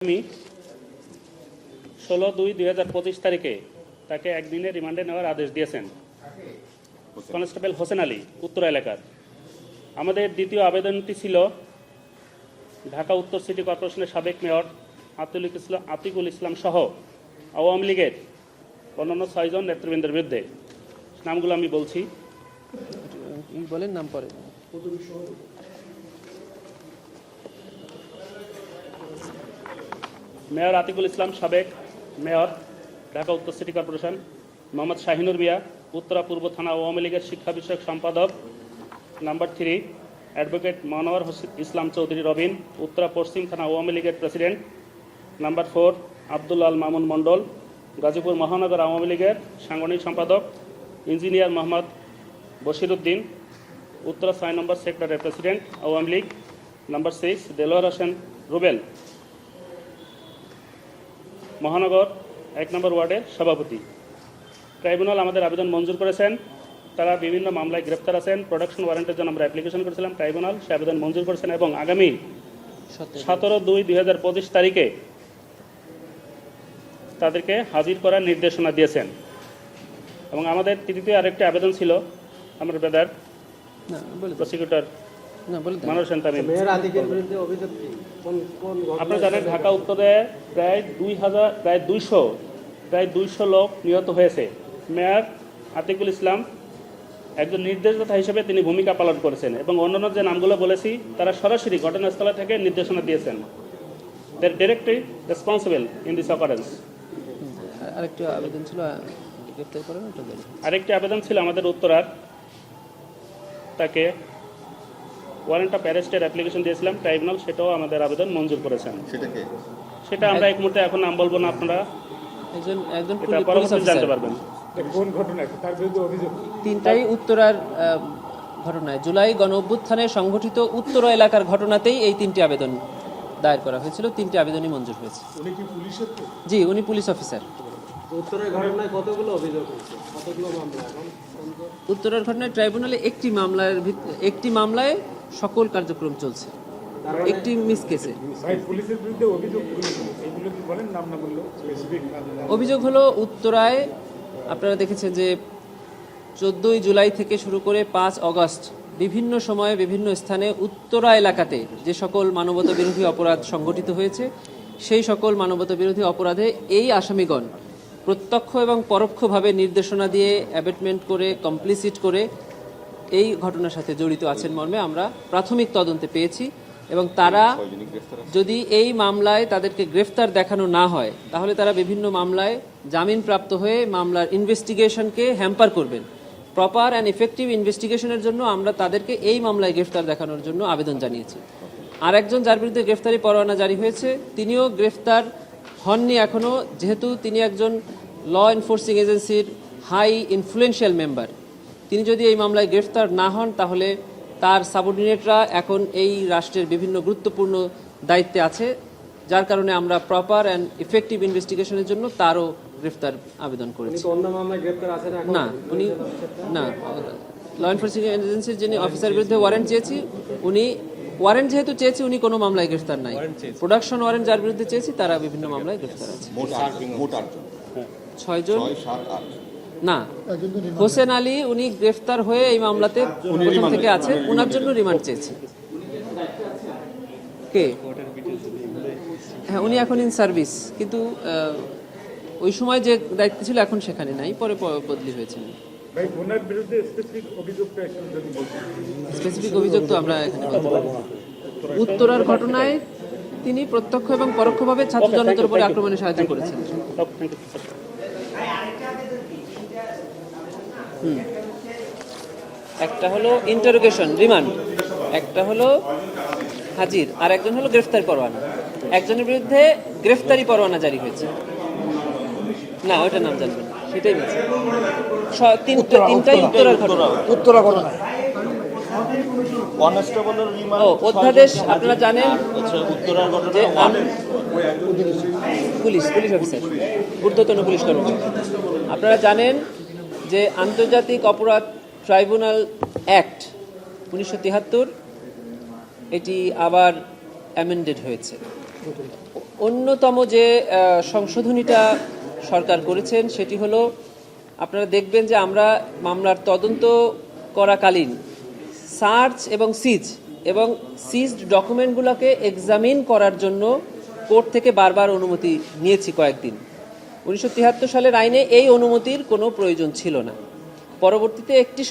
আমি 16/2/2025 তারিখে তাকে একদিনের রিমান্ডে নেওয়ার আদেশ দিয়েছেন কনস্টেবল হোসেন আলী, উত্তরা এলাকার। আমাদের দ্বিতীয় আবেদনটি ছিল ঢাকা উত্তর সিটি কর্পোরেশনের সাবেক মেয়র আতিকুল ইসলাম সহ আওয়ামী লীগের অন্যান্য 6 জন নেতৃবৃন্দের বিরুদ্ধে। নামগুলো আমি বলছি। বলেন নাম পরে। মেয়র আতিকুল ইসলাম, সাবেক মেয়র ঢাকা উত্তর সিটি কর্পোরেশন। মোহাম্মদ শাহিনুর মিয়া, উত্তরা পূর্ব থানা আওয়ামী লীগের শিক্ষা বিষয়ক সম্পাদক। নাম্বার 3, অ্যাডভোকেট মনোয়ার ইসলাম চৌধুরী রবিন, উত্তরা পশ্চিম থানা আওয়ামী লীগের প্রেসিডেন্ট। নাম্বার 4, আব্দুল আল মামুন মণ্ডল, গাজীপুর মহানগর আওয়ামী লীগের সাংগঠনিক সম্পাদক। ইঞ্জিনিয়ার মোহাম্মদ বশির উদ্দিন, উত্তরা 6 নম্বর সেক্টরের প্রেসিডেন্ট আওয়ামী লীগ। নাম্বার 6, দেলোয়ার হোসেন রুবেল, মহানগর 1 নম্বর ওয়ার্ডের সভাপতি। ট্রাইব্যুনাল আমাদের আবেদন মঞ্জুর করেছেন। তারা বিভিন্ন মামলায় গ্রেপ্তার আছেন। প্রোডাকশন ওয়ারেন্টের জন্য আমরা অ্যাপ্লিকেশন করেছিলাম, ট্রাইব্যুনাল সে আবেদন মঞ্জুর করেছেন এবং আগামী 17/2/2025 তারিখে তাদেরকে হাজির করার নির্দেশনা দিয়েছেন। এবং আমাদের তৃতীয় আরেকটি আবেদন ছিল আমার ব্রাদার প্রসিকিউটর মানুষ তামিম। আপনারা জানেন ঢাকা উত্তরে প্রায় 200 লোক নিহত হয়েছে। মেয়র আতিকুল ইসলাম একজন নির্দেশদাতা হিসেবে তিনি ভূমিকা পালন করেছেন এবং অন্যান্য যে নামগুলো বলেছি তারা সরাসরি ঘটনাস্থল থেকে নির্দেশনা দিয়েছেন। They are directly responsible in this occurrence. আরেকটি আবেদন ছিল গ্রেফতার করার, ওটা বলুন। আরেকটি আবেদন ছিল আমাদের উত্তরার, তাকে ওয়ারেন্ট অফ অ্যারেস্টের অ্যাপ্লিকেশন দিয়েছিলাম, ট্রাইব্যুনাল সেটাও আমাদের আবেদন মঞ্জুর করেছেন। সেটা আমরা এক মুহূর্তে এখন নাম বলবো না, আপনারা একজন পরবর্তীতে জানতে পারবেন। কোন ঘটনা তার বিরুদ্ধে অভিযোগ? তিনটাই উত্তরার ঘটনায়, জুলাই গণ অভ্যুত্থানে সংঘটিত উত্তরা এলাকার ঘটনাতেই এই 3টি আবেদন দায়ের করা হয়েছিল। 3টি আবেদনই মঞ্জুর হয়েছে। উনি কি পুলিশের? জি, উনি পুলিশ অফিসার। উত্তরের ঘটনায় কতগুলো অভিযোগ হয়েছে, কতগুলো মামলা? উত্তরার ঘটনায় ট্রাইব্যুনালে একটি মামলায় সকল কার্যক্রম চলছে, একটি মিস কেসে। ভাই, পুলিশের বিরুদ্ধে অভিযোগ এগুলো কি বলেন, নাম না বললো স্পেসিফিক? অভিযোগ হলো উত্তরায় আপনারা দেখেছেন যে 14ই জুলাই থেকে শুরু করে 5 অগস্ট বিভিন্ন সময়ে বিভিন্ন স্থানে উত্তরা এলাকাতে যে সকল মানবতা বিরোধী অপরাধ সংঘটিত হয়েছে, সেই সকল মানবতা বিরোধী অপরাধে এই আসামিগণ প্রত্যক্ষ এবং পরোক্ষভাবে নির্দেশনা দিয়ে অ্যাবেটমেন্ট করে কমপ্লিসিট করে এই ঘটনার সাথে জড়িত আছেন মর্মে আমরা প্রাথমিক তদন্তে পেয়েছি। এবং তারা যদি এই মামলায় তাদেরকে গ্রেফতার দেখানো না হয় তাহলে তারা বিভিন্ন মামলায় জামিনপ্রাপ্ত হয়ে মামলার ইনভেস্টিগেশনকে হ্যাম্পার করবেন। প্রপার অ্যান্ড ইফেক্টিভ ইনভেস্টিগেশনের জন্য আমরা তাদেরকে এই মামলায় গ্রেফতার দেখানোর জন্য আবেদন জানিয়েছি। আর একজন যার বিরুদ্ধে গ্রেফতারি পরোয়ানা জারি হয়েছে তিনিও গ্রেফতার হননি এখনও, যেহেতু তিনি একজন ল এনফোর্সিং এজেন্সির হাই ইনফ্লুয়েন্সিয়াল মেম্বার। তিনি যদি এই মামলায় গ্রেফতার না হন তাহলে তার সাবঅর্ডিনেটরা এখন এই রাষ্ট্রের বিভিন্ন গুরুত্বপূর্ণ দায়িত্বে আছে, যার কারণে আমরা প্রপার অ্যান্ড ইফেক্টিভ ইনভেস্টিগেশনের জন্য তারও গ্রেফতার আবেদন করেছি। না, উনি না, ল এনফোর্সিং এজেন্সির যিনি অফিসার বিরুদ্ধে ওয়ারেন্ট চেয়েছি, উনি ওয়ারেন্ট যেহেতু চেয়েছি উনি কোনো মামলায় গ্রেফতার নাই। প্রোডাকশন ওয়ারেন্ট যার বিরুদ্ধে চেয়েছি তারা বিভিন্ন মামলায় গ্রেফতার আছে। 6 জন না, হোসেন আলী উনি গ্রেফতার হয়ে এই মামলাতে প্রথম থেকে আছে, ওনার জন্য রিমান্ড চেয়েছি। কে? হ্যাঁ, উনি এখন ইন সার্ভিস, কিন্তু ওই সময় যে দায়িত্ব ছিল এখন সেখানে নাই, পরে বদলি হয়েছেন। ভাই, ওনার বিরুদ্ধে স্পেসিফিক অভিযোগটা একটু যদি বলতেন। স্পেসিফিক অভিযোগ তো আমরা এখানে বলতে পারবো না। উত্তরার ঘটনায় তিনি প্রত্যক্ষ এবং পরোক্ষভাবে ছাত্র জনতার উপরে আক্রমণে সাহায্য করেছেন। একটা হলো ইন্টারোগেশন রিমান্ড, একটা হলো হাজির, আর একজন হলো গ্রেফতারি পরোয়ানা। একজনের বিরুদ্ধে গ্রেফতারি পরোয়ানা জারি হয়েছে। না, ওইটার নাম জানবেন না, সেটাই বলছি। তিনটাই উত্তরার ঘটনা। অধ্যাদেশ আপনারা জানেন যে পুলিশ অফিসার, ঊর্ধ্বতন পুলিশ কর্মকর্তা। আপনারা জানেন যে আন্তর্জাতিক অপরাধ ট্রাইব্যুনাল অ্যাক্ট 1973 এটি আবার অ্যামেন্ডেড হয়েছে। অন্যতম যে সংশোধনীটা সরকার করেছেন সেটি হলো, আপনারা দেখবেন যে আমরা মামলার তদন্ত করাকালীন সার্চ এবং সিজড ডকুমেন্টগুলোকে এক্সামিন করার জন্য কোর্ট থেকে বারবার অনুমতি নিয়েছি কয়েকদিন। 1973 সালের আইনে এই অনুমতির কোনো প্রয়োজন ছিল না। পরবর্তীতে একটি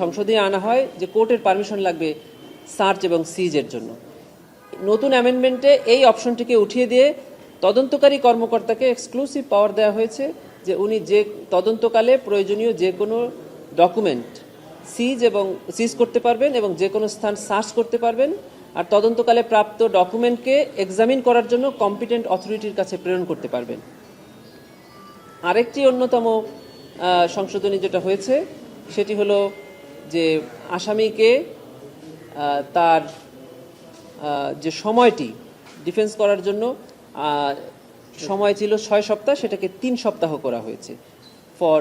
সংশোধনী আনা হয় যে কোর্টের পারমিশন লাগবে সার্চ এবং সিজের জন্য। নতুন অ্যামেন্ডমেন্টে এই অপশনটিকে উঠিয়ে দিয়ে তদন্তকারী কর্মকর্তাকে এক্সক্লুসিভ পাওয়ার দেওয়া হয়েছে যে উনি যে তদন্তকালে প্রয়োজনীয় যে কোনো ডকুমেন্ট সিজ করতে পারবেন এবং যে কোনো স্থান সার্চ করতে পারবেন, আর তদন্তকালে প্রাপ্ত ডকুমেন্টকে এক্সামিন করার জন্য কম্পিটেন্ট অথরিটির কাছে প্রেরণ করতে পারবেন। আরেকটি অন্যতম সংশোধনী যেটা হয়েছে সেটি হলো যে আসামিকে তার যে সময়টি ডিফেন্স করার জন্য সময় ছিল 6 সপ্তাহ, সেটাকে 3 সপ্তাহ করা হয়েছে। ফর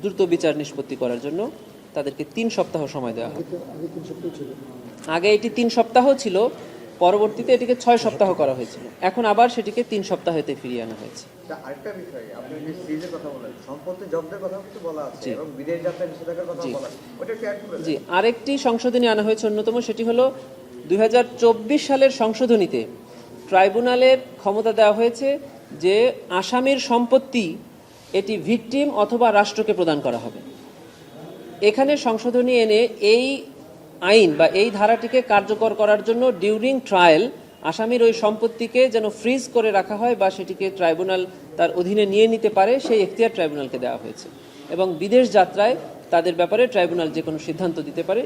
দ্রুত বিচার নিষ্পত্তি করার জন্য তাদেরকে 3 সপ্তাহ সময় দেওয়া হয়। আগে এটি 3 সপ্তাহ ছিল, পরবর্তীতে এটিকে 6 সপ্তাহ করা হয়েছিল, এখন আবার সেটিকে 3 সপ্তাহেতে ফিরিয়ে আনা হয়েছে। আরেকটা বিষয়, আপনি যে সিজের কথা বলেন, সম্পত্তি জব্দের কথা কিছু বলা আছে এবং বিদেশ যাত্রা নিষেধাজ্ঞার কথা বলা আছে, ওটা কি অ্যাড করে? জি, আরেকটি সংশোধনী আনা হয়েছে অন্যতম, সেটি হলো 2024 সালের সংশোধনীতে ট্রাইব্যুনালের ক্ষমতা দেওয়া হয়েছে যে আসামির সম্পত্তি এটি ভিকটিম অথবা রাষ্ট্রকে প্রদান করা হবে। এখানে সংশোধনী এনে এই আইন বা এই ধারাটিকে কার্যকর করার জন্য ডিউরিং ট্রায়াল আসামির ওই সম্পত্তিকে যেন ফ্রিজ করে রাখা হয় বা সেটিকে ট্রাইব্যুনাল তার অধীনে নিয়ে নিতে পারে, সেই এখতিয়ার ট্রাইব্যুনালকে দেওয়া হয়েছে। এবং বিদেশ যাত্রায় তাদের ব্যাপারে ট্রাইব্যুনাল যে কোনো সিদ্ধান্ত দিতে পারে,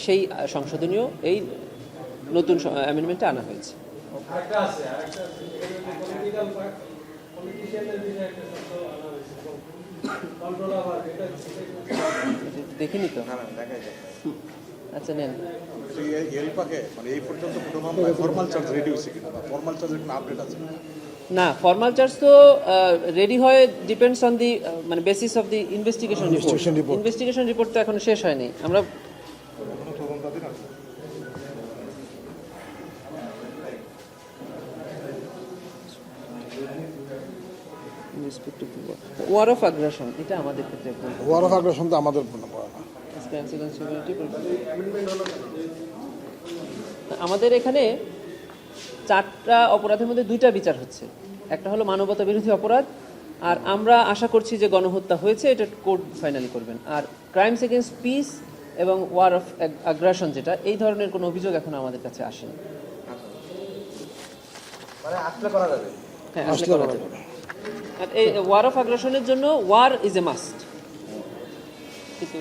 সেই সংশোধনীয় এই নতুন অ্যামেন্ডমেন্টে আনা হয়েছে। দেখিনি তো, দেখা যায় আচ্ছা নেন। এর পাকে মানে এই পর্যন্ত কোনো মামলায় ফর্মাল চার্জ রেডি হয়েছে কিনা বা ফর্মাল চার্জের কোনো আপডেট আছে কিনা? না, ফর্মাল চার্জ তো রেডি হয় ডিপেন্ডস অন দি মানে basis of the investigation report. Investigation report তো এখনো শেষ হয়নি। আমরা কোনো তদন্তাধীন আছে? ওয়ার অফ আগ্রাসন, এটা আমাদের ক্ষেত্রে একদম ওয়ার অফ আগ্রাসন তো আমাদের পড়ে না। আমাদের এখানে 4টা অপরাধের মধ্যে 2টা বিচার হচ্ছে। একটা হলো মানবতা বিরোধী অপরাধ, আর আমরা আশা করছি যে গণহত্যা হয়েছে, এটা কোর্ট ফাইনালি করবেন। আর ক্রাইমস এগেইনস্ট পিস এবং ওয়ার অফ আগ্রাসন, যেটা এই ধরনের কোনো অভিযোগ এখনো আমাদের কাছে আসেনি। মানে আসলে করা যাবে। হ্যাঁ, আসলে করা যাবে। আর এই ওয়ার অফ আগ্রাসনের জন্য ওয়ার ইজ এ মাস্ট। কিন্তু